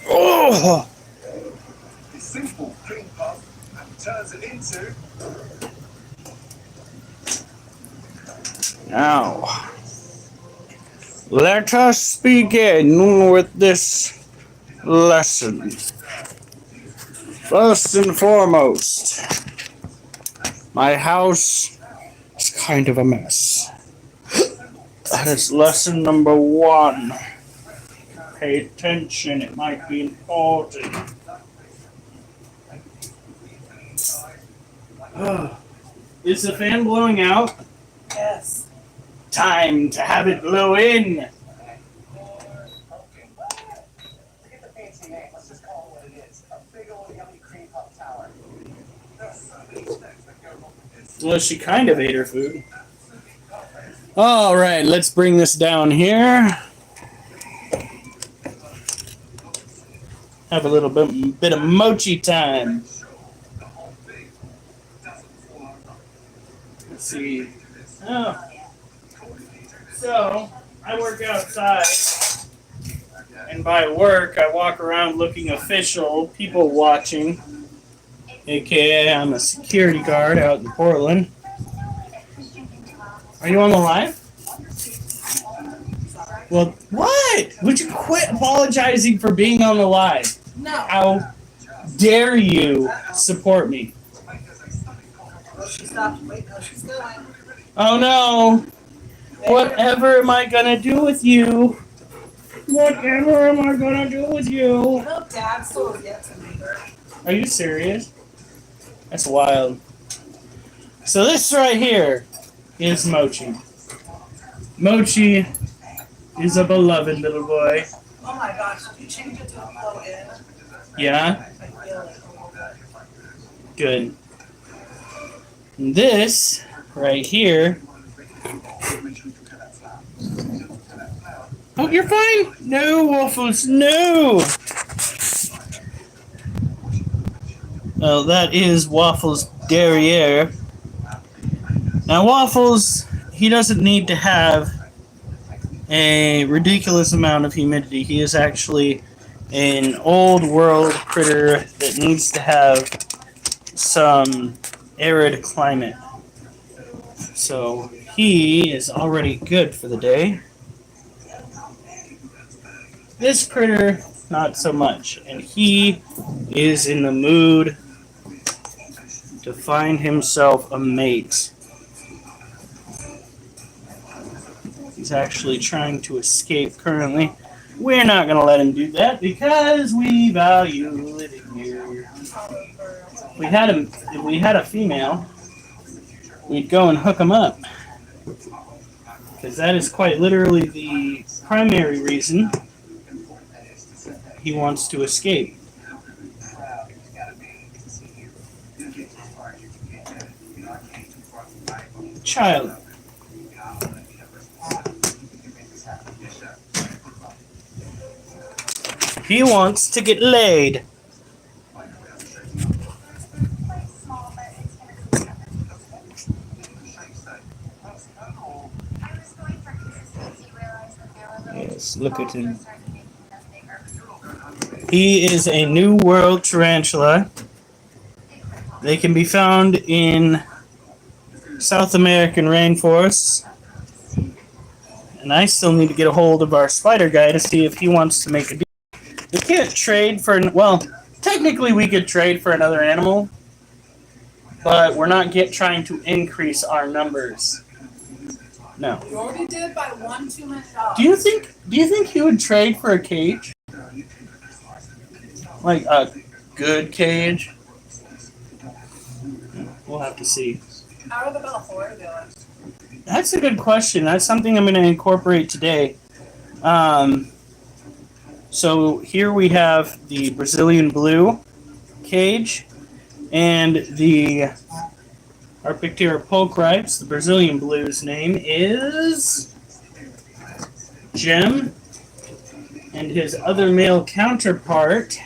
Oh! Now, let us begin with this lesson. First and foremost, my house is kind of a mess. That is lesson number 1. Pay attention, it might be important. Is the fan blowing out? Yes. Time to have it blow in. Well, she kind of ate her food. All right, let's bring this down here. Have a little bit of mochi time. Let's see. Oh. So, I work outside. And by work, I walk around looking official, people watching. AKA, I'm a security guard out in Portland. Are you on the live? Well, what? Would you quit apologizing for being on the live? No. How dare you support me? She stopped. Wait, no, she's going. Oh no. Whatever am I gonna do with you? Whatever am I gonna do with you? No, Dad still has yet to meet her. Are you serious? That's wild. So this right here is Mochi. Mochi is a beloved little boy. Oh my gosh, did you change it to a flow in? Yeah? I feel it. Good. And this right here. Oh, you're fine. No, Waffles, no. Well, that is Waffles' derriere. Now, Waffles, he doesn't need to have a ridiculous amount of humidity. He is actually an old world critter that needs to have some arid climate. So he is already good for the day. This critter, not so much. And he is in the mood to find himself a mate. He's actually trying to escape currently. We're not going to let him do that because we value living here. If we had a female, we'd go and hook him up. Because that is quite literally the primary reason he wants to escape. Child. He wants to get laid. Yes, look at him. He is a New World tarantula. They can be found in South American rainforests. And I still need to get a hold of our spider guy to see if he wants to make a deal. We can't trade for, well, technically we could trade for another animal, but we're not trying to increase our numbers. No. You already did by one too many dogs. Do you think he would trade for a cage? Like a good cage? We'll have to see. How are the Belfour doing? That's a good question. That's something I'm going to incorporate today. So here we have the Brazilian blue cage and the Arpictera pulchripes. The Brazilian blue's name is Gem, and his other male counterpart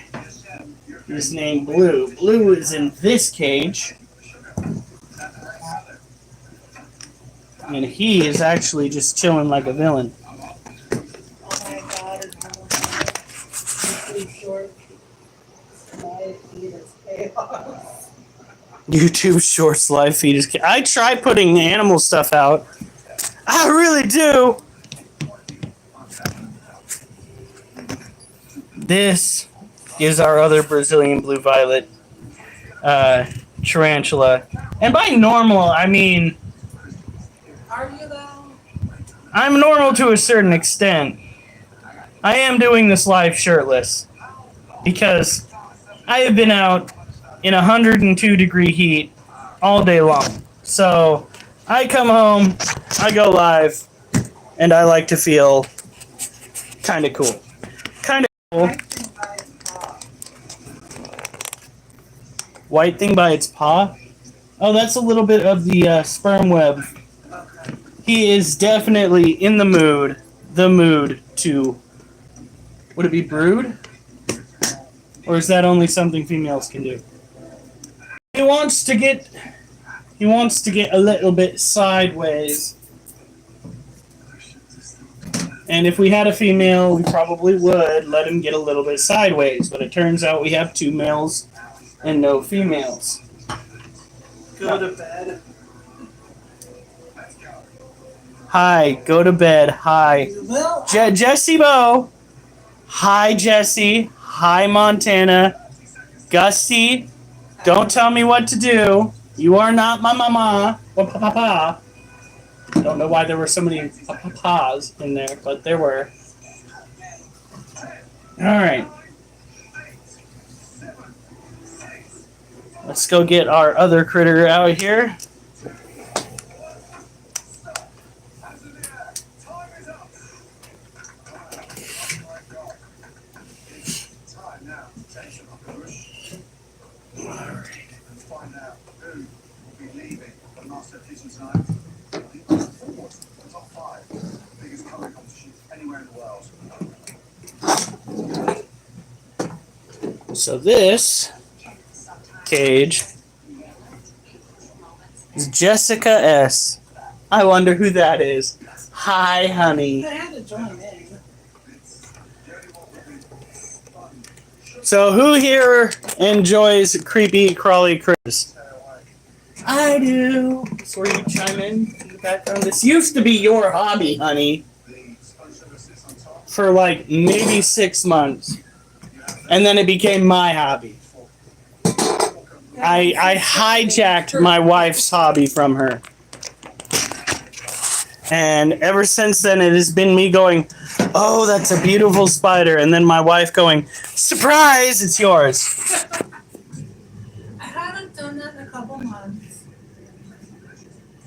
is named Blue. Blue is in this cage, and he is actually just chilling like a villain. Oh my daughter's YouTube short. My feed is chaos. YouTube Shorts live feed is. I try putting animal stuff out. I really do. This is our other Brazilian blue violet tarantula. And by normal, I mean Are you though? I'm normal to a certain extent. I am doing this live shirtless because I have been out in 102-degree heat all day long. So I come home, I go live, and I like to feel kind of cool. Kind of cool. White thing by its paw? Oh, that's a little bit of the sperm web. He is definitely in the mood to. Would it be brood? Or is that only something females can do? He wants to get a little bit sideways. And if we had a female, we probably would let him get a little bit sideways. But it turns out we have 2 males and no females. Go to bed. Hi, go to bed. Hi. Well, Jesse Bo. Hi, Jesse. Hi, Montana. Gusty, don't tell me what to do. You are not my mama or papa. Don't know why there were so many papas in there, but there were. All right. Let's go get our other critter out here. So this cage is Jessica S. I wonder who that is. Hi, honey. I had to join in. So who here enjoys creepy, crawly critters? I do. So where you chime in the background. This used to be your hobby, honey. For like maybe 6 months. And then it became my hobby. I hijacked my wife's hobby from her. And ever since then, it has been me going, oh, that's a beautiful spider. And then my wife going, surprise, it's yours. I haven't done that in a couple months.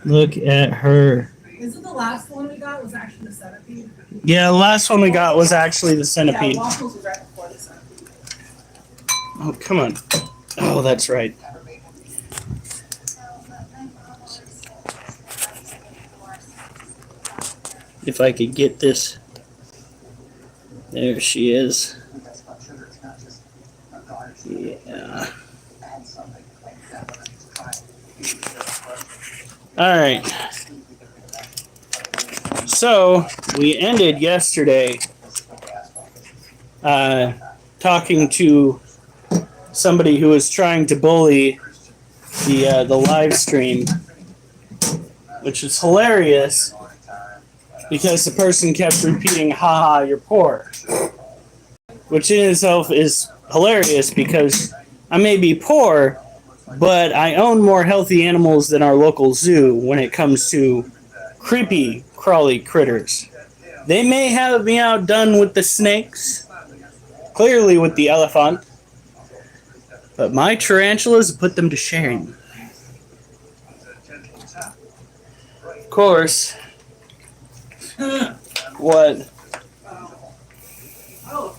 Look at her. Isn't the last one we got was actually the centipede? Yeah, the last one we got was actually the centipede. Yeah, waffles was right before the centipede. Oh, come on. Oh, that's right. If I could get this. There she is. Yeah. All right. So, we ended yesterday talking to somebody who was trying to bully the live stream, which is hilarious because the person kept repeating, haha, you're poor. Which in itself is hilarious because I may be poor, but I own more healthy animals than our local zoo when it comes to creepy, crawly critters. They may have me outdone with the snakes, clearly with the elephant, but my tarantulas put them to shame. Of course. What? Oh.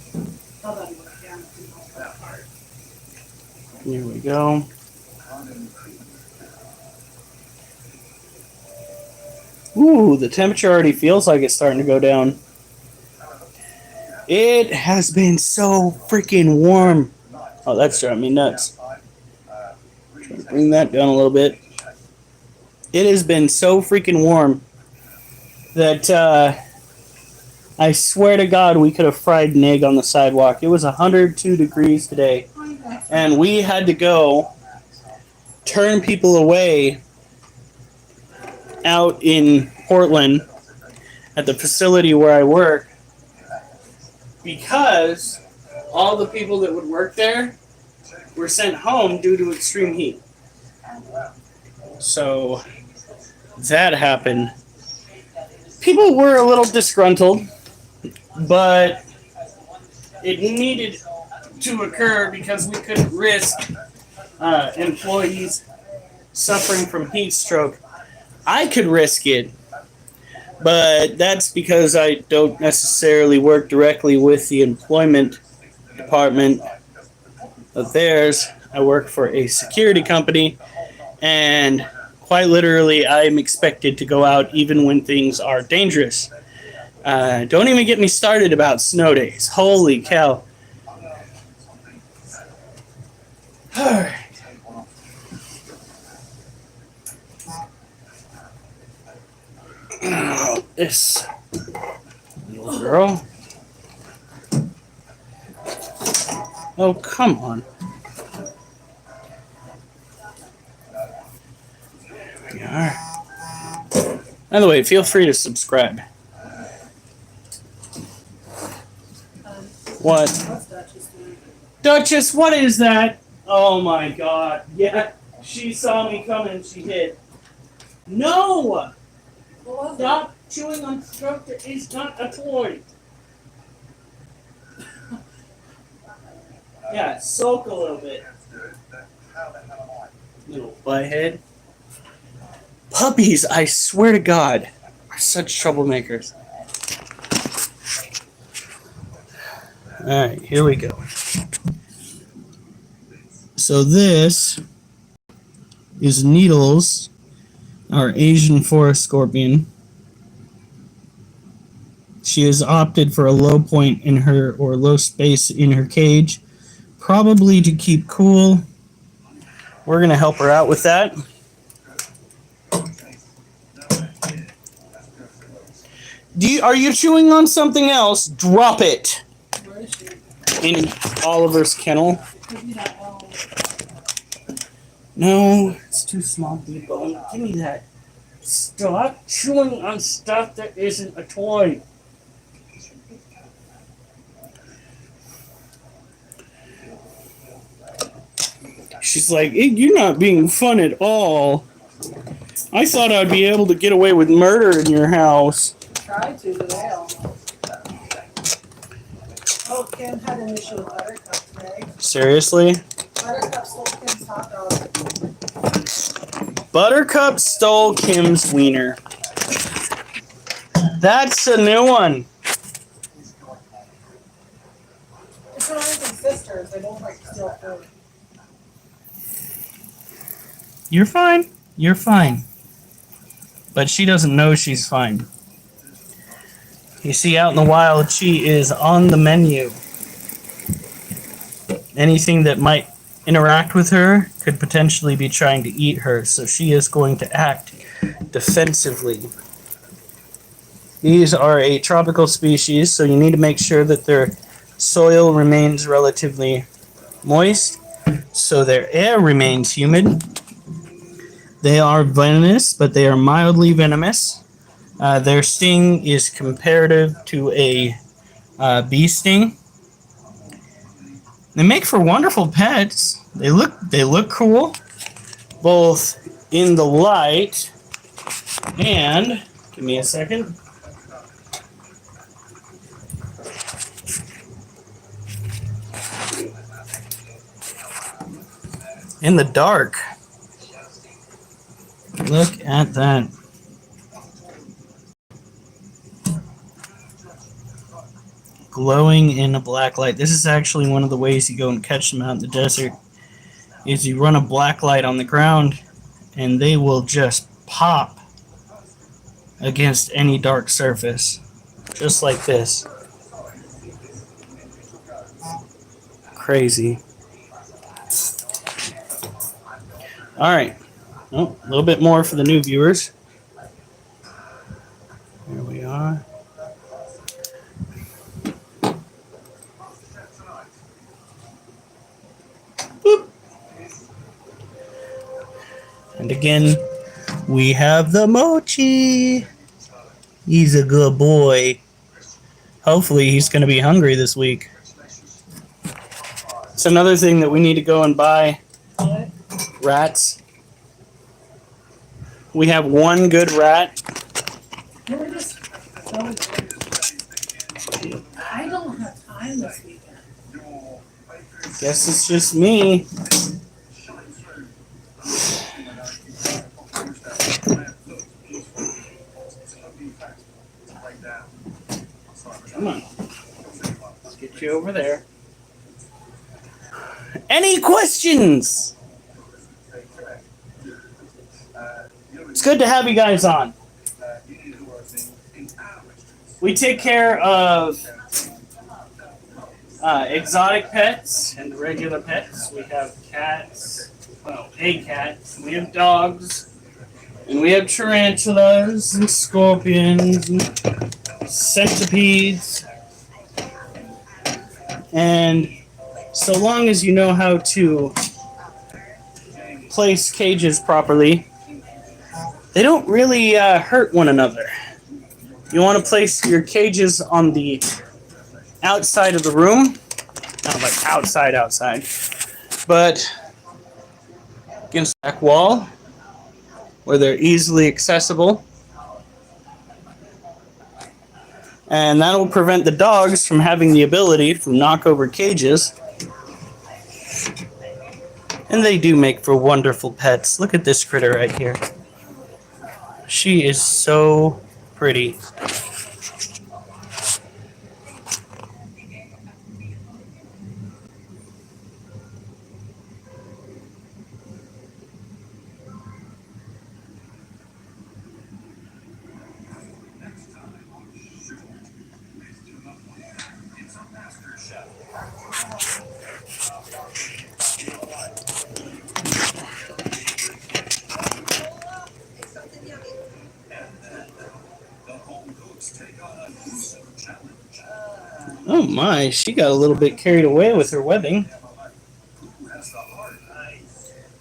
Here we go. Ooh, the temperature already feels like it's starting to go down. It has been so freaking warm. Oh, that's driving me nuts. Trying to bring that down a little bit. It has been so freaking warm that I swear to God, we could have fried an egg on the sidewalk. It was 102 degrees today, and we had to go turn people away out in Portland at the facility where I work because all the people that would work there were sent home due to extreme heat. So that happened. People were a little disgruntled, but it needed to occur because we couldn't risk employees suffering from heat stroke. I could risk it, but that's because I don't necessarily work directly with the employment department of theirs. I work for a security company, and quite literally, I'm expected to go out even when things are dangerous. Don't even get me started about snow days. Holy cow. Alright. This little girl. Oh, come on. There we are. By the way, feel free to subscribe. What? Duchess, what is that? Oh my god. Yeah, she saw me coming. She hid. No! Stop chewing on stuff that is not a toy. Yeah, soak a little bit. Little butthead. Puppies, I swear to God, are such troublemakers. Alright, here we go. So this is Needles, our Asian forest scorpion. She has opted for a low point in her, or low space in her cage, probably to keep cool. We're going to help her out with that. Are you chewing on something else? Drop it. Where is she? In Oliver's kennel. No, it's too small, B-bone. Give me that. Stop chewing on stuff that isn't a toy. She's like, you're not being fun at all. I thought I'd be able to get away with murder in your house. Tried to today almost. Oh, Kim had an issue with Buttercup today. Seriously? Buttercup stole Kim's hot dog. Buttercup stole Kim's wiener. That's a new one. It's not even sisters. They both like to steal food. You're fine. You're fine. But she doesn't know she's fine. You see, out in the wild, she is on the menu. Anything that might interact with her could potentially be trying to eat her, so she is going to act defensively. These are a tropical species, so you need to make sure that their soil remains relatively moist, so their air remains humid. They are venomous, but they are mildly venomous. Their sting is comparative to a bee sting. They make for wonderful pets. They look cool, both in the light and, give me a second. In the dark. Look at that. Glowing in a black light. This is actually one of the ways you go and catch them out in the desert, is you run a black light on the ground and they will just pop against any dark surface. Just like this. Crazy. Alright. Oh, a little bit more for the new viewers. Here we are. Boop. And again, we have the Mochi. He's a good boy. Hopefully he's going to be hungry this week. It's another thing that we need to go and buy. What? Rats. We have one good rat. We're just so I don't have time this weekend. Guess it's just me. Come on. Let's get you over there. Any questions? It's good to have you guys on. We take care of exotic pets and regular pets. We have cats, well, a cat. We have dogs, and we have tarantulas and scorpions and centipedes. And so long as you know how to place cages properly, they don't really hurt one another. You want to place your cages on the outside of the room, not like outside, but against the back wall where they're easily accessible. And that will prevent the dogs from having the ability to knock over cages. And they do make for wonderful pets. Look at this critter right here. She is so pretty. Oh my, she got a little bit carried away with her webbing.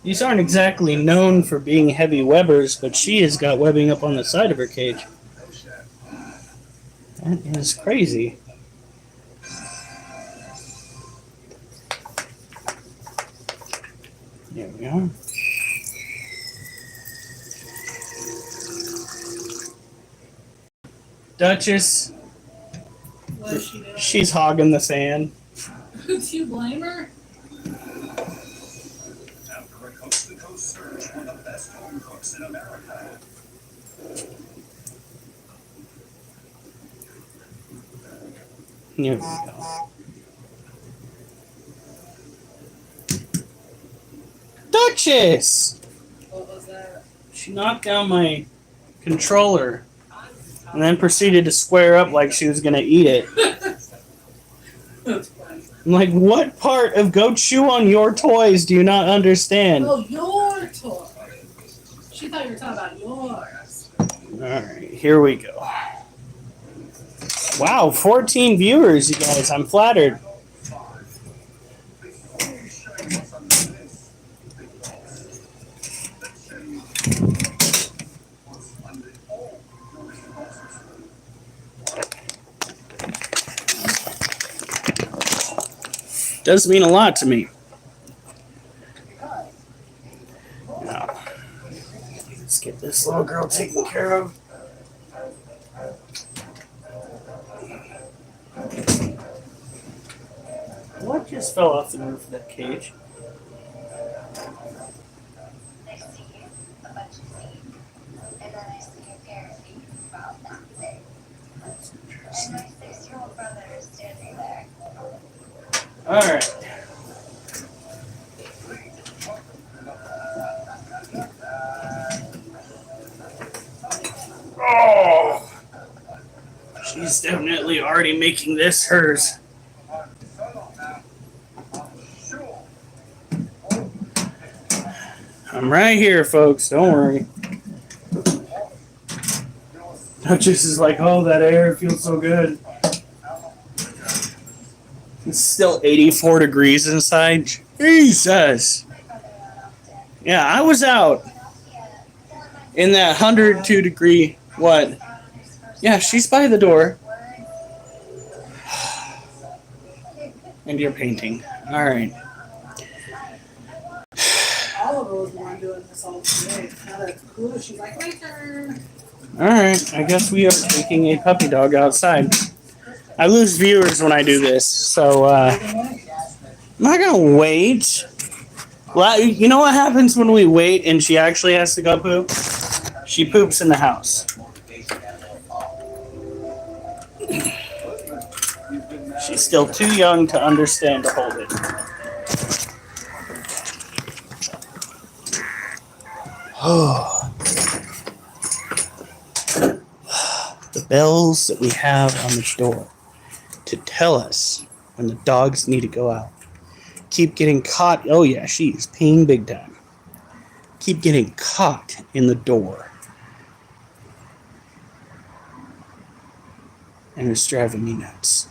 These aren't exactly known for being heavy webbers, but she has got webbing up on the side of her cage. That is crazy. There we are. Duchess, What is she doing? she's hogging the sand. Do you blame her? After a coast-to-coast search for the best home cooks in America. Here we go. Duchess! What was that? She knocked down my controller and then proceeded to square up like she was going to eat it. That's funny. I'm like, what part of go chew on your toys do you not understand? Oh, your toy. She thought you were talking about yours. Alright, here we go. Wow, 14 viewers, you guys. I'm flattered. Does mean a lot to me. Now, let's get this little girl taken care of. What just fell off the roof of that cage? Alright. Oh! She's definitely already making this hers. I'm right here, folks. Don't worry. Duchess is like, oh, that air feels so good. It's still 84 degrees inside. Jesus. Yeah, I was out in that 102 degree. What? Yeah, she's by the door. And you're painting. All right. Oliver was the one doing this all day. Now that it's cool, she's like, my turn. All right. I guess we are taking a puppy dog outside. I lose viewers when I do this, so I'm not gonna wait. Well, you know what happens when we wait and she actually has to go poop? She poops in the house. She's still too young to understand to hold it. Oh. The bells that we have on the door to tell us when the dogs need to go out. Keep getting caught. Oh yeah, she's peeing big time. Keep getting caught in the door. And it's driving me nuts.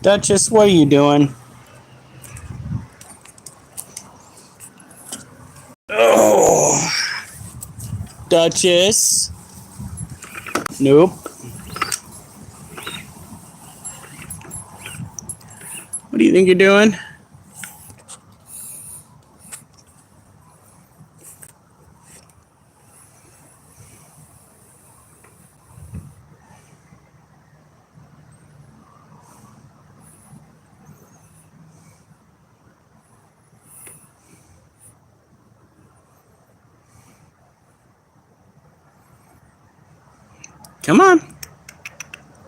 Duchess, what are you doing? Oh, Duchess. Nope. What do you think you're doing? Come on.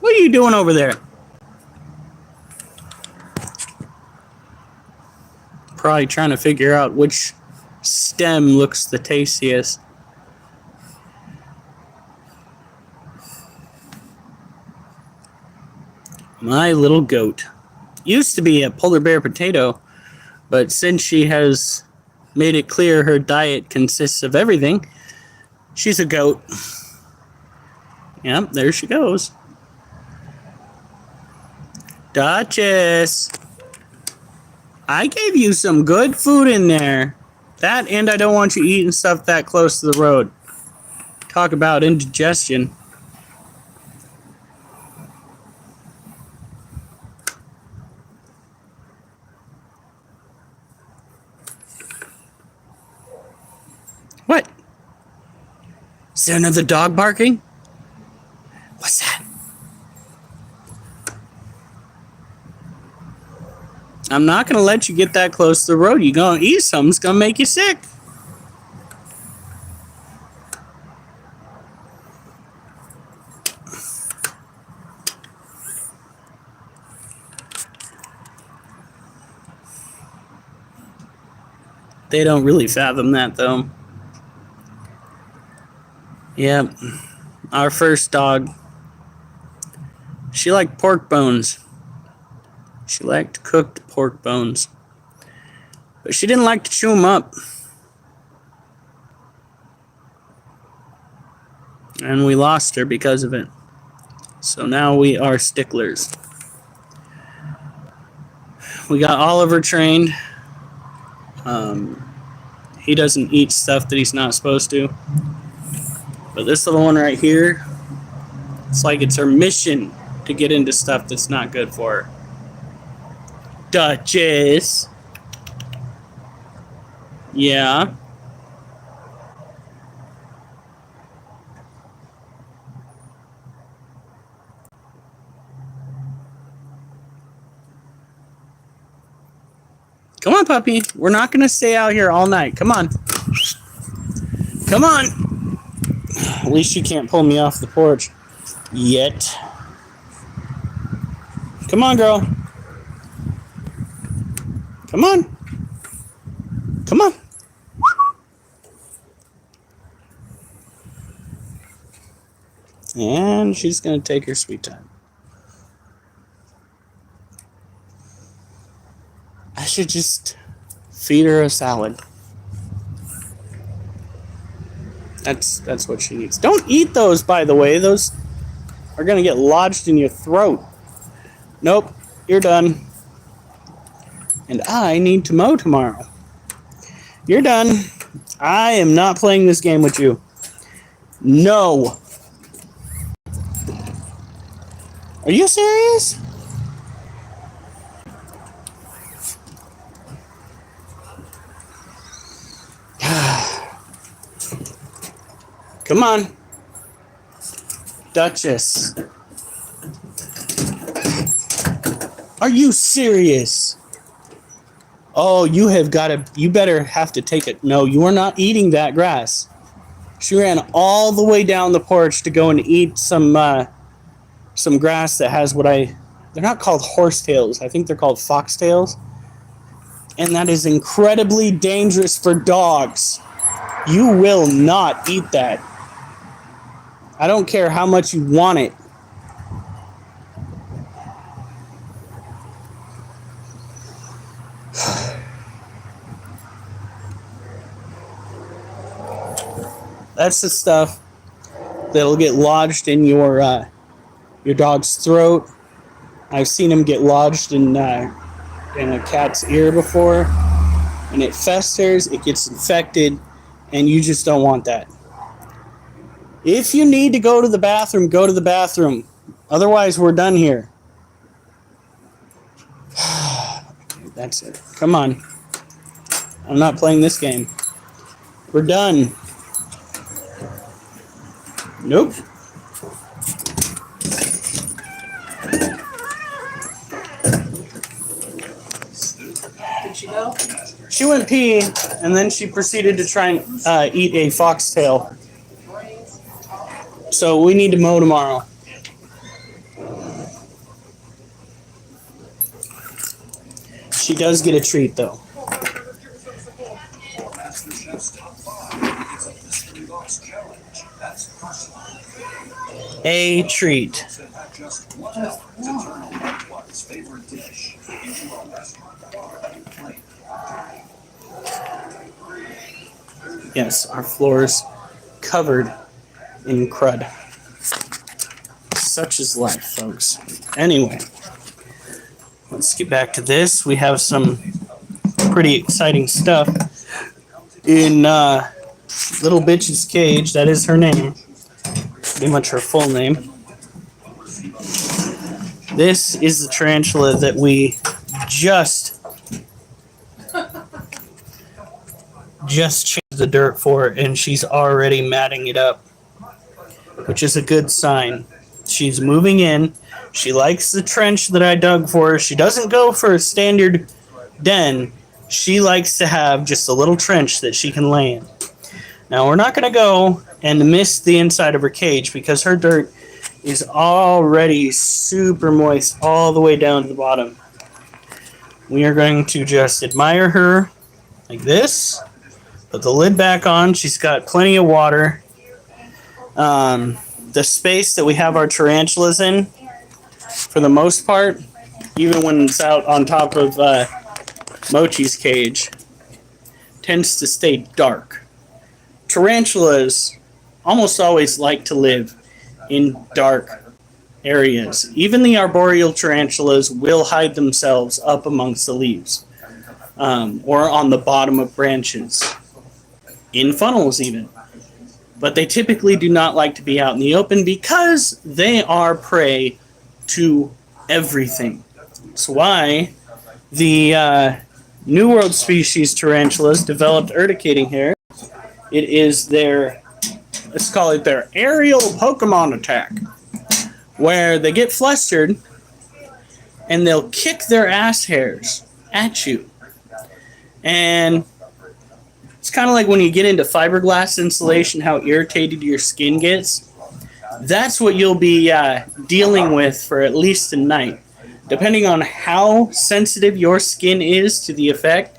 What are you doing over there? Probably trying to figure out which stem looks the tastiest. My little goat. Used to be a polar bear potato, but since she has made it clear her diet consists of everything, she's a goat. Yep, there she goes. Duchess. I gave you some good food in there. That, and I don't want you eating stuff that close to the road. Talk about indigestion. What? Is there another dog barking? What's that? I'm not going to let you get that close to the road. You're going to eat something. It's going to make you sick. They don't really fathom that, though. Yep. Our first dog. She liked pork bones. She liked cooked pork bones. But she didn't like to chew them up. And we lost her because of it. So now we are sticklers. We got Oliver trained. He doesn't eat stuff that he's not supposed to. But this little one right here, it's like it's her mission to get into stuff that's not good for her. Duchess. Yeah. Come on, puppy. We're not going to stay out here all night. Come on. Come on. At least you can't pull me off the porch. Yet. Come on, girl. Come on. Come on. And she's going to take her sweet time. I should just feed her a salad. That's what she needs. Don't eat those, by the way. Those are gonna get lodged in your throat. Nope, you're done. And I need to mow tomorrow. You're done. I am not playing this game with you. No. Are you serious? Come on. Duchess. Are you serious? Oh, you have got to, you better have to take it. No, you are not eating that grass. She ran all the way down the porch to go and eat some grass that has they're not called horsetails. I think they're called foxtails. And that is incredibly dangerous for dogs. You will not eat that. I don't care how much you want it. That's the stuff that'll get lodged in your dog's throat. I've seen them get lodged in a cat's ear before, and it festers, it gets infected, and you just don't want that. If you need to go to the bathroom, go to the bathroom. Otherwise, we're done here. That's it. Come on. I'm not playing this game. We're done. Nope. Did she go? She went pee, and then she proceeded to try and eat a foxtail. So we need to mow tomorrow. She does get a treat, though. That's the chef's top 5. It's a mystery box challenge. That's personal. A treat. So have just 1 hour to turn a loved one's favorite dish into a restaurant bar plate. Yes, our floor's covered in crud. Such is life, folks. Anyway, let's get back to this. We have some pretty exciting stuff in Little Bitch's cage. That is her name. Pretty much her full name. This is the tarantula that we just changed the dirt for, and she's already matting it up, which is a good sign. She's moving in. She likes the trench that I dug for her. She doesn't go for a standard den. She likes to have just a little trench that she can lay in. Now, we're not going to go and mist the inside of her cage because her dirt is already super moist all the way down to the bottom. We are going to just admire her like this. Put the lid back on. She's got plenty of water. The space that we have our tarantulas in, for the most part, even when it's out on top of Mochi's cage, tends to stay dark. Tarantulas almost always like to live in dark areas. Even the arboreal tarantulas will hide themselves up amongst the leaves, or on the bottom of branches, in funnels even. But they typically do not like to be out in the open because they are prey to everything. That's why the New World species tarantulas developed urticating hair. It is let's call it their aerial Pokemon attack, where they get flustered and they'll kick their ass hairs at you. And it's kind of like when you get into fiberglass insulation, how irritated your skin gets. That's what you'll be dealing with for at least a night. Depending on how sensitive your skin is to the effect,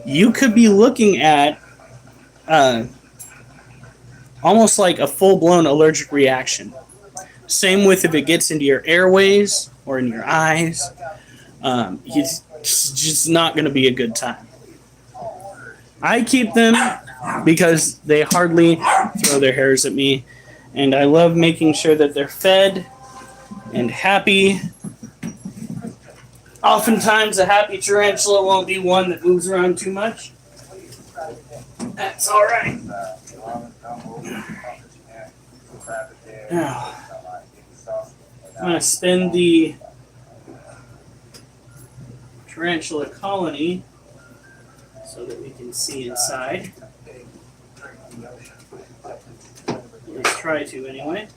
you could be looking at almost like a full-blown allergic reaction. Same with if it gets into your airways or in your eyes. It's just not going to be a good time. I keep them because they hardly throw their hairs at me. And I love making sure that they're fed and happy. Oftentimes, a happy tarantula won't be one that moves around too much. That's all right. Now, I'm going to spin the tarantula colony so that we can see inside. Let's try to anyway.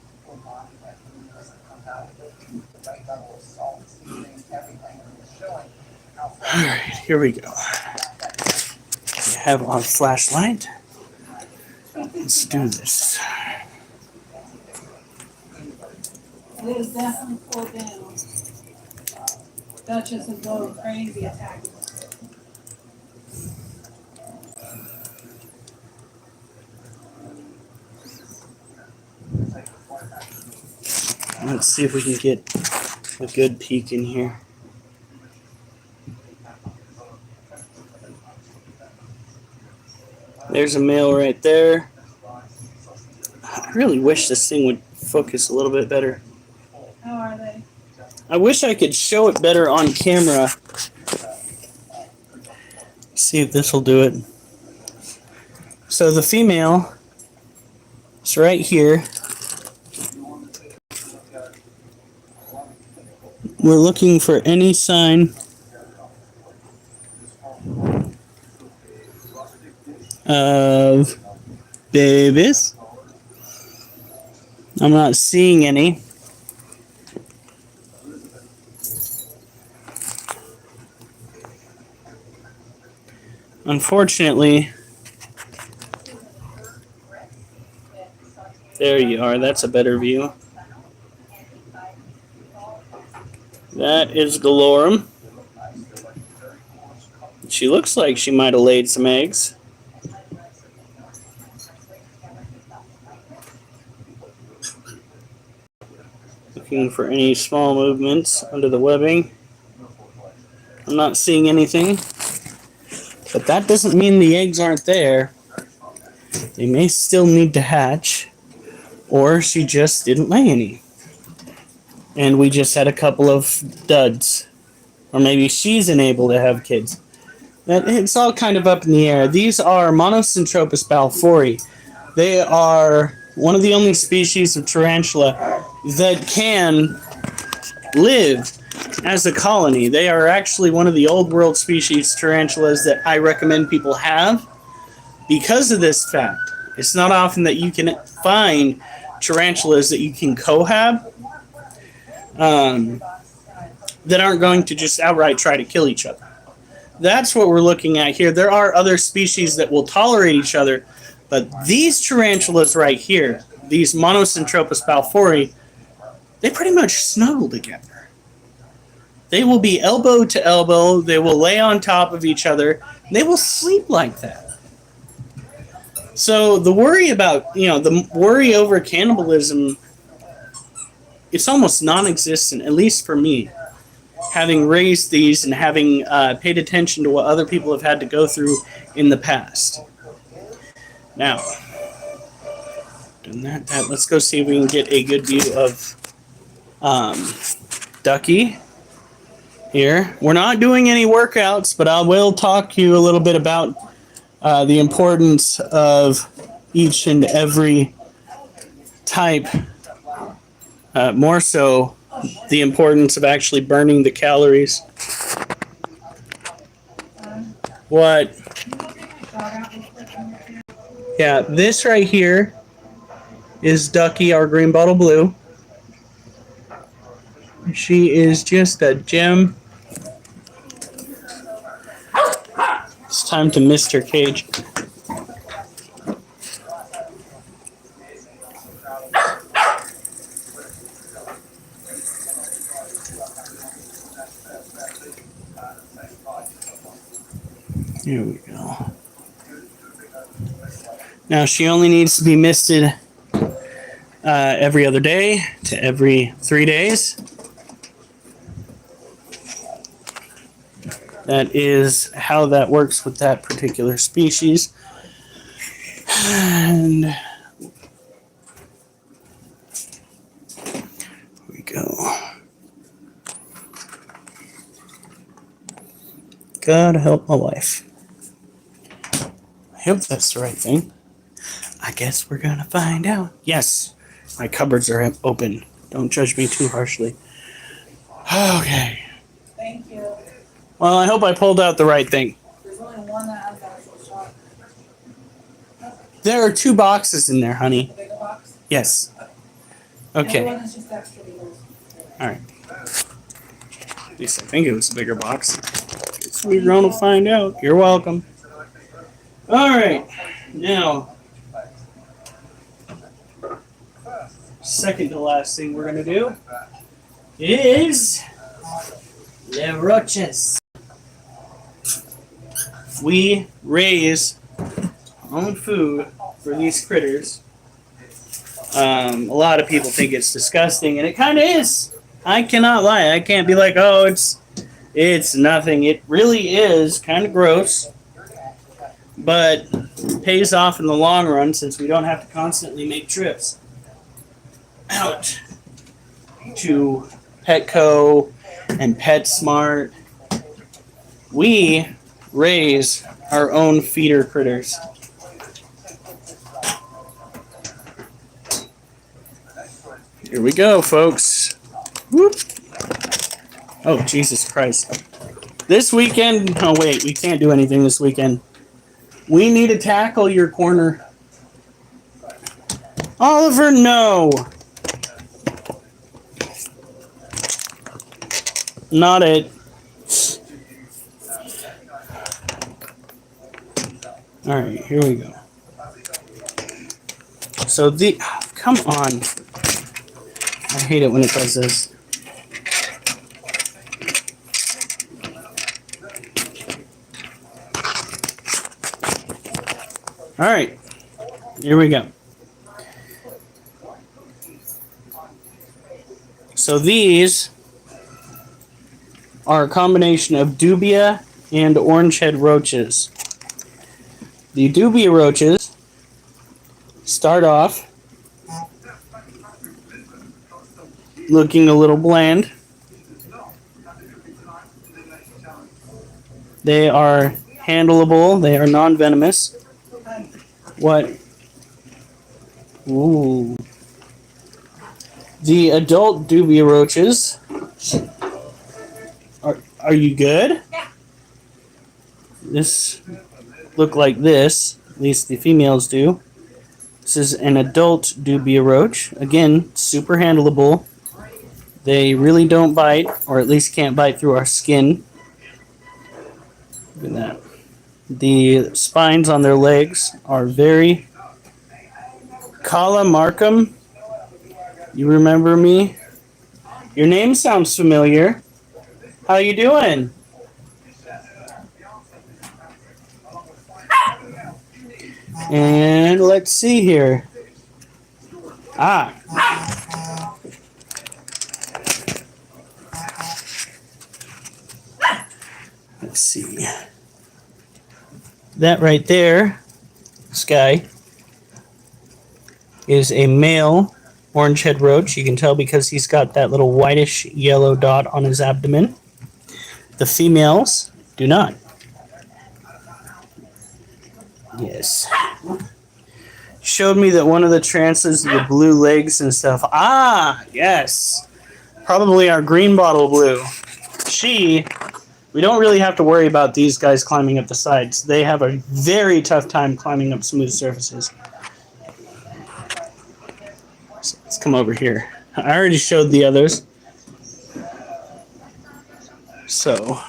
Alright, here we go. We have our flashlight. Let's do this. It is definitely pulled down. Duchess is going crazy attacking. Let's see if we can get a good peek in here. There's a male right there. I really wish this thing would focus a little bit better. How are they? I wish I could show it better on camera. See if this will do it. So the female is right here. We're looking for any sign of babies. I'm not seeing any. Unfortunately, there you are. That's a better view. That is Galorum. She looks like she might have laid some eggs. Looking for any small movements under the webbing. I'm not seeing anything. But that doesn't mean the eggs aren't there. They may still need to hatch. Or she just didn't lay any. And we just had a couple of duds. Or maybe she's unable to have kids. It's all kind of up in the air. These are Monocentropus balfouri. They are one of the only species of tarantula that can live as a colony. They are actually one of the old world species tarantulas that I recommend people have because of this fact. It's not often that you can find tarantulas that you can cohab that aren't going to just outright try to kill each other. That's what we're looking at here. There are other species that will tolerate each other, but these tarantulas right here, these Monocentropus balfouri, they pretty much snuggle together. They will be elbow to elbow. They will lay on top of each other. They will sleep like that. So the worry about, the worry over cannibalism, it's almost non-existent, at least for me, having raised these and having paid attention to what other people have had to go through in the past. Now, done that, let's go see if we can get a good view of Ducky here. We're not doing any workouts, but I will talk to you a little bit about the importance of each and every type. More so, the importance of actually burning the calories. What? Yeah, this right here is Ducky, our green bottle blue. She is just a gem. It's time to mist her cage. Here we go. Now she only needs to be misted every other day to every 3 days. That is how that works with that particular species. And here we go. God help my wife. I hope that's the right thing. I guess we're gonna find out. Yes, my cupboards are open. Don't judge me too harshly. Okay. Thank you. Well, I hope I pulled out the right thing. There's only one that has the actual shot. There are 2 boxes in there, honey. The bigger box. Yes. The other Okay. one is just extra needles. All right. At least I think it was a bigger box. Guess we're gonna find out. You're welcome. All right. Now, second to last thing we're gonna do is the roaches. We raise our own food for these critters. A lot of people think it's disgusting, and it kind of is. I cannot lie. I can't be like, oh, it's nothing. It really is kind of gross, but pays off in the long run since we don't have to constantly make trips out to Petco and PetSmart. We raise our own feeder critters. Here we go, folks. Whoop. Oh, Jesus Christ. This weekend... Oh, wait. We can't do anything this weekend. We need to tackle your corner. Oliver, no. Not it. Alright, here we go. So the... Come on. I hate it when it does this. Alright, here we go. So these are a combination of dubia and orange-head roaches. The dubia roaches start off looking a little bland. They are handleable. They are non-venomous. What? Ooh. The adult dubia roaches. Are you good? Yeah. This look like this. At least the females do. This is an adult dubia roach. Again, super handleable. They really don't bite, or at least can't bite through our skin. Look at that. The spines on their legs are very... Kala Markham, you remember me? Your name sounds familiar. How you doing? And let's see here. Ah. Let's see. That right there, this guy, is a male orange-head roach. You can tell because he's got that little whitish yellow dot on his abdomen. The females do not. Yes. Showed me that one of the trances, the blue legs and stuff. Ah, yes. Probably our green bottle blue. We don't really have to worry about these guys climbing up the sides. They have a very tough time climbing up smooth surfaces. So let's come over here. I already showed the others. So...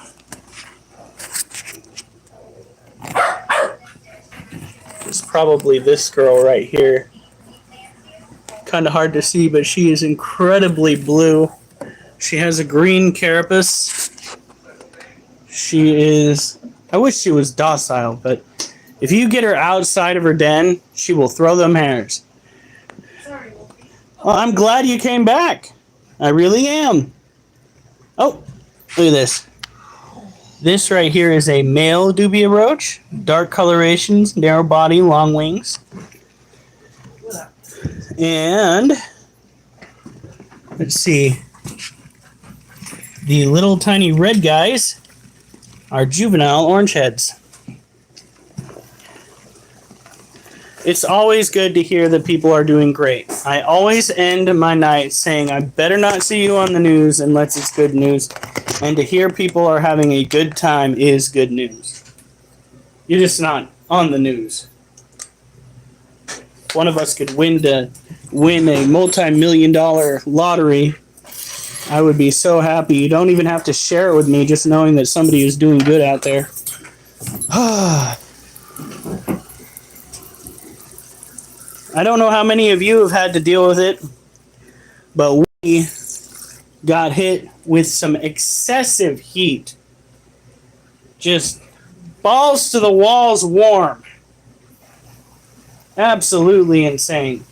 it's probably this girl right here. Kind of hard to see, but she is incredibly blue. She has a green carapace. She is... I wish she was docile, but if you get her outside of her den, she will throw them hairs. Sorry. Well, I'm glad you came back. I really am. Oh, look at this. This right here is a male dubia roach. Dark colorations, narrow body, long wings. And let's see. The little tiny red guys are juvenile orange heads. It's always good to hear that people are doing great. I always end my night saying, I better not see you on the news unless it's good news. And to hear people are having a good time is good news. You're just not on the news. If one of us could win a multi-million-dollar lottery, I would be so happy. You don't even have to share it with me, just knowing that somebody is doing good out there. I don't know how many of you have had to deal with it, but we got hit with some excessive heat. Just balls to the walls warm. Absolutely insane.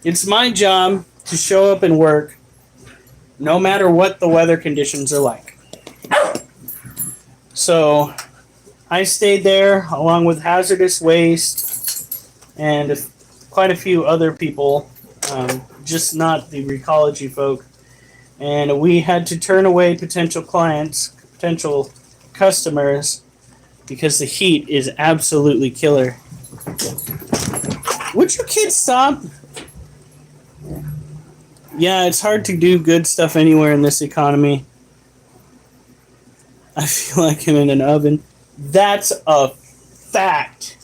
It's my job to show up and work no matter what the weather conditions are like. So I stayed there along with hazardous waste and quite a few other people, just not the Recology folk. And we had to turn away potential clients, potential customers, because the heat is absolutely killer. Would you kids stop? Yeah, it's hard to do good stuff anywhere in this economy. I feel like I'm in an oven. That's a fact.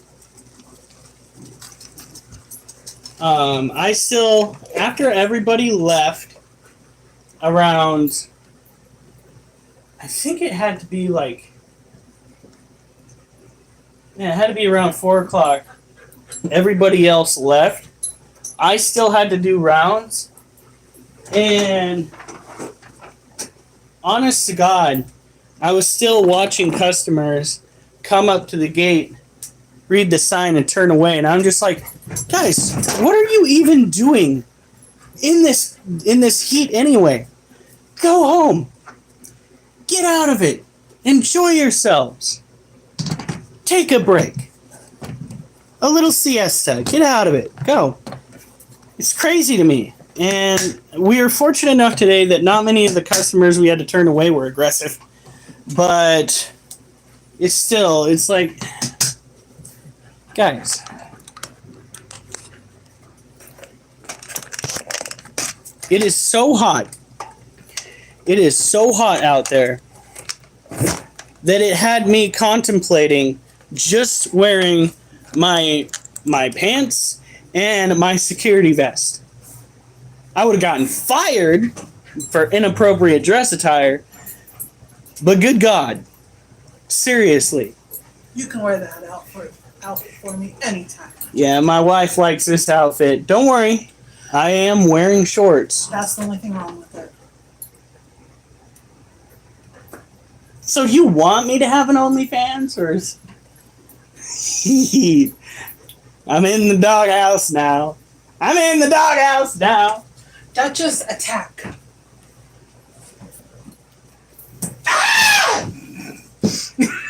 I still, after everybody left around, I think it had to be like, yeah, it had to be around 4 o'clock. Everybody else left. I still had to do rounds. And honest to God, I was still watching customers come up to the gate, read the sign, and turn away. And I'm just like, guys, what are you even doing in this heat anyway? Go home. Get out of it. Enjoy yourselves. Take a break. A little siesta. Get out of it. Go. It's crazy to me. And we were fortunate enough today that not many of the customers we had to turn away were aggressive. But it's like, guys, it is so hot. It is so hot out there that it had me contemplating just wearing my pants and my security vest. I would have gotten fired for inappropriate dress attire, but good God, seriously. You can wear that outfit for me anytime. Yeah, my wife likes this outfit. Don't worry, I am wearing shorts. That's the only thing wrong with it. So you want me to have an OnlyFans, or is... I'm in the doghouse now. I'm in the doghouse now. Duchess attack.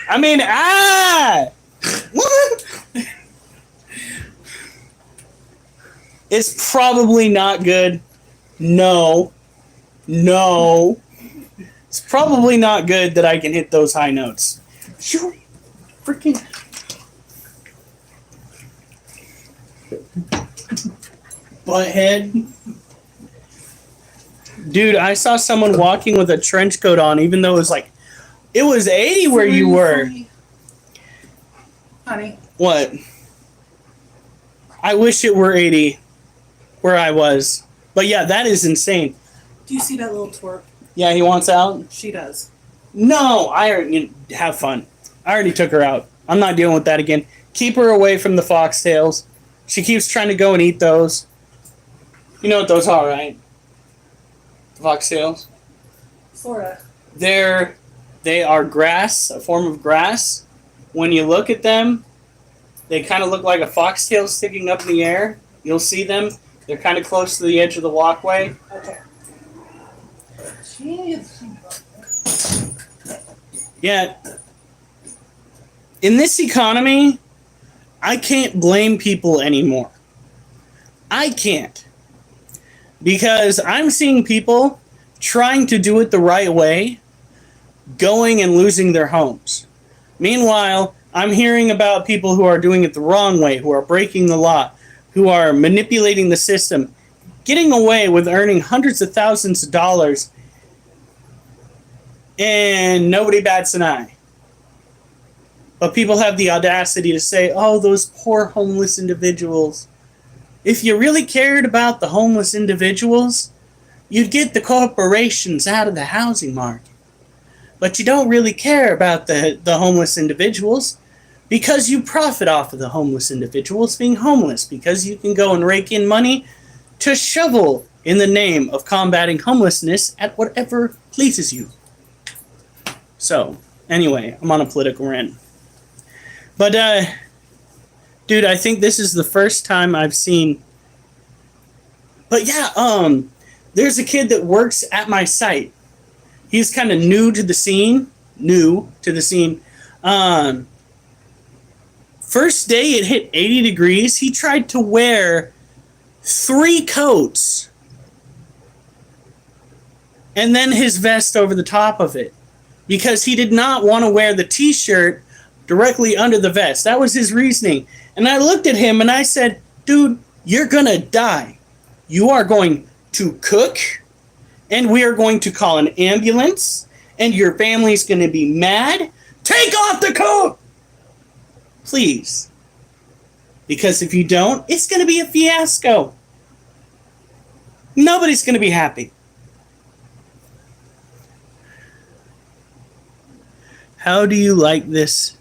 I mean, It's probably not good. No. It's probably not good that I can hit those high notes. You freaking... Butthead. Dude, I saw someone walking with a trench coat on, even though it was 80 where you were. Honey. What? I wish it were 80 where I was. But yeah, that is insane. Do you see that little twerp? Yeah, he wants out? She does. No, have fun. I already took her out. I'm not dealing with that again. Keep her away from the foxtails. She keeps trying to go and eat those. You know what those are, right? The foxtails? Sorta. They are grass, a form of grass. When you look at them, they kind of look like a foxtail sticking up in the air. You'll see them. They're kind of close to the edge of the walkway. Okay. Yeah. In this economy, I can't blame people anymore. I can't. Because I'm seeing people trying to do it the right way, going and losing their homes. Meanwhile, I'm hearing about people who are doing it the wrong way, who are breaking the law, who are manipulating the system, getting away with earning hundreds of thousands of dollars, and nobody bats an eye. But people have the audacity to say, oh, those poor homeless individuals. If you really cared about the homeless individuals, you'd get the corporations out of the housing market. But you don't really care about the homeless individuals because you profit off of the homeless individuals being homeless, because you can go and rake in money to shovel in the name of combating homelessness at whatever pleases you. So, anyway, I'm on a political rant. But, dude, I think this is the first time I've seen... But yeah, there's a kid that works at my site. He's kind of new to the scene. First day it hit 80 degrees. He tried to wear 3 coats. And then his vest over the top of it. Because he did not want to wear the t-shirt directly under the vest. That was his reasoning. And I looked at him and I said, dude, you're gonna die. You are going to cook, and we are going to call an ambulance, and your family's gonna be mad. Take off the coat! Please. Because if you don't, it's gonna be a fiasco. Nobody's gonna be happy. How do you like this?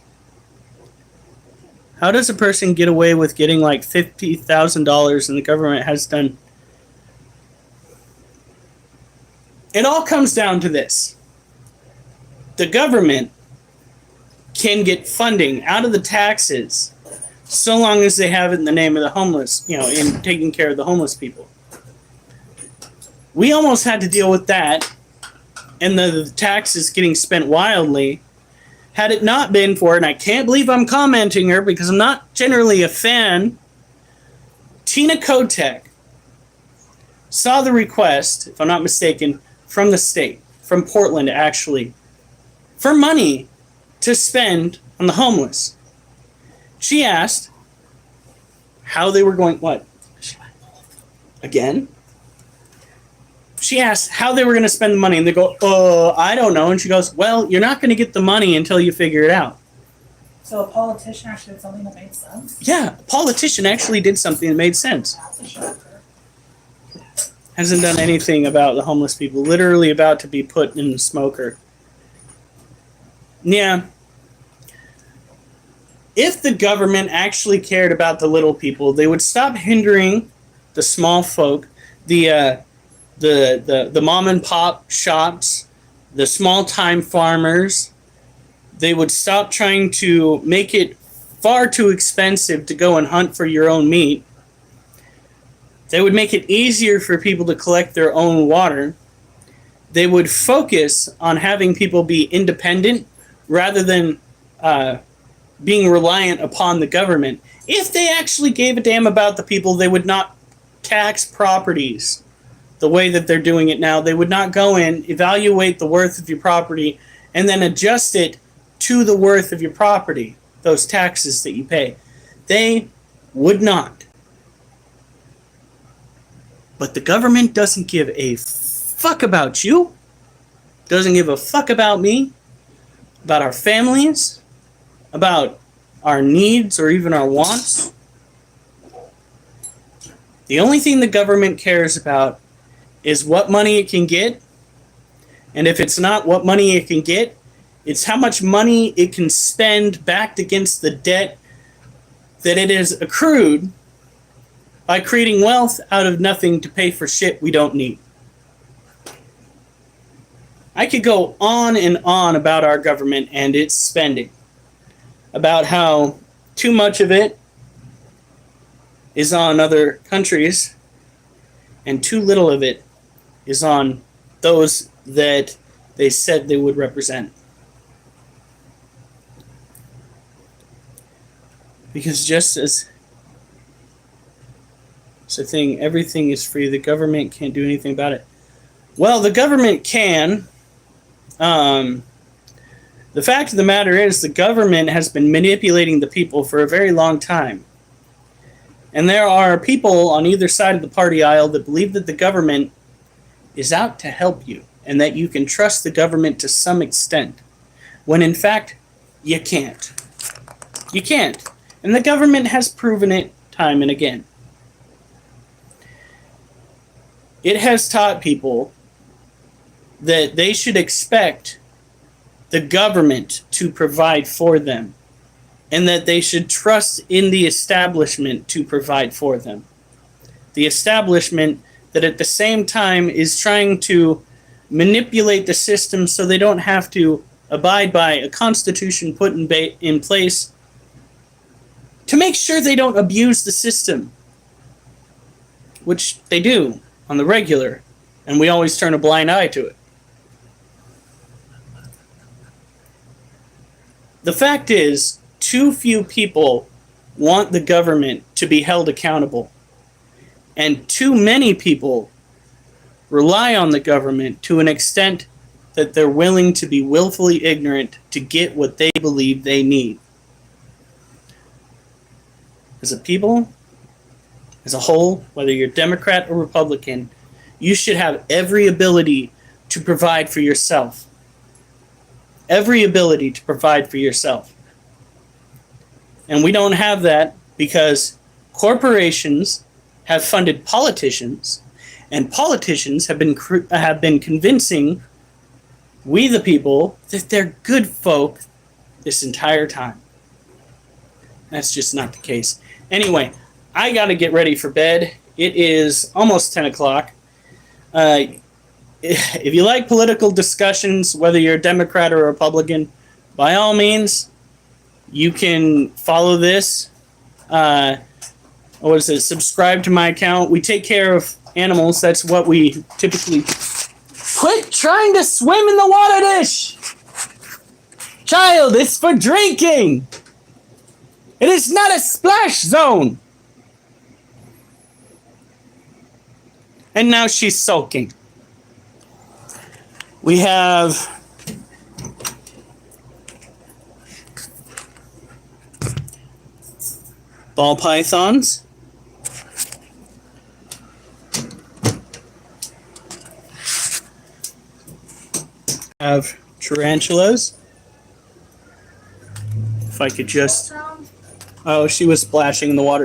How does a person get away with getting like $50,000 and the government has done? It all comes down to this. The government can get funding out of the taxes so long as they have it in the name of the homeless, in taking care of the homeless people. We almost had to deal with that, and the taxes getting spent wildly. Had it not been for, and I can't believe I'm commenting her because I'm not generally a fan, Tina Kotek saw the request, if I'm not mistaken, from the state, from Portland actually, for money to spend on the homeless. She asked how they were going, what? Again? She asked how they were going to spend the money, and they go, I don't know. And she goes, well, you're not going to get the money until you figure it out. So a politician actually did something that made sense? Yeah, a politician actually did something that made sense. That's a shocker. Hasn't done anything about the homeless people. Literally about to be put in the smoker. Yeah. If the government actually cared about the little people, they would stop hindering the small folk, the mom and pop shops, the small time farmers. They would stop trying to make it far too expensive to go and hunt for your own meat. They would make it easier for people to collect their own water. They would focus on having people be independent rather than being reliant upon the government. If they actually gave a damn about the people, they would not tax properties the way that they're doing it now. They would not go in, evaluate the worth of your property, and then adjust it to the worth of your property, those taxes that you pay. They would not. But the government doesn't give a fuck about you, doesn't give a fuck about me, about our families, about our needs or even our wants. The only thing the government cares about is what money it can get, and if it's not what money it can get, it's how much money it can spend backed against the debt that it has accrued by creating wealth out of nothing to pay for shit we don't need. I could go on and on about our government and its spending, about how too much of it is on other countries and too little of it is on those that they said they would represent. Because just as it's a thing, everything is free. The government can't do anything about it. Well, the government can. The fact of the matter is, the government has been manipulating the people for a very long time. And there are people on either side of the party aisle that believe that the government is out to help you and that you can trust the government to some extent, when in fact, you can't. You can't. And the government has proven it time and again. It has taught people that they should expect the government to provide for them, and that they should trust in the establishment to provide for them. The establishment that at the same time is trying to manipulate the system so they don't have to abide by a constitution put in place to make sure they don't abuse the system, which they do on the regular, and we always turn a blind eye to it. The fact is, too few people want the government to be held accountable, and too many people rely on the government to an extent that they're willing to be willfully ignorant to get what they believe they need. As a people, as a whole, whether you're Democrat or Republican, you should have every ability to provide for yourself. Every ability to provide for yourself. And we don't have that because corporations have funded politicians, and politicians have been convincing we the people that they're good folk this entire time. That's just not the case. Anyway, I got to get ready for bed. It is almost 10 o'clock. If you like political discussions, whether you're a Democrat or a Republican, by all means, you can follow this. Subscribe to my account. We take care of animals. That's what we typically... Quit trying to swim in the water dish! Child, it's for drinking! It is not a splash zone! And now she's soaking. We have ball pythons. Have tarantulas. If I could just... Oh, she was splashing in the water.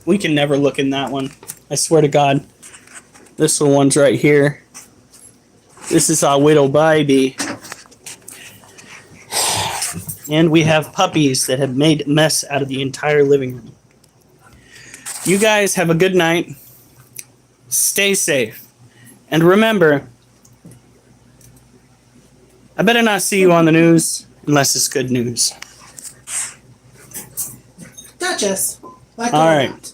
We can never look in that one. I swear to God. This one's right here. This is our little baby. And we have puppies that have made a mess out of the entire living room. You guys have a good night. Stay safe. And remember, I better not see you on the news unless it's good news. Duchess. All right.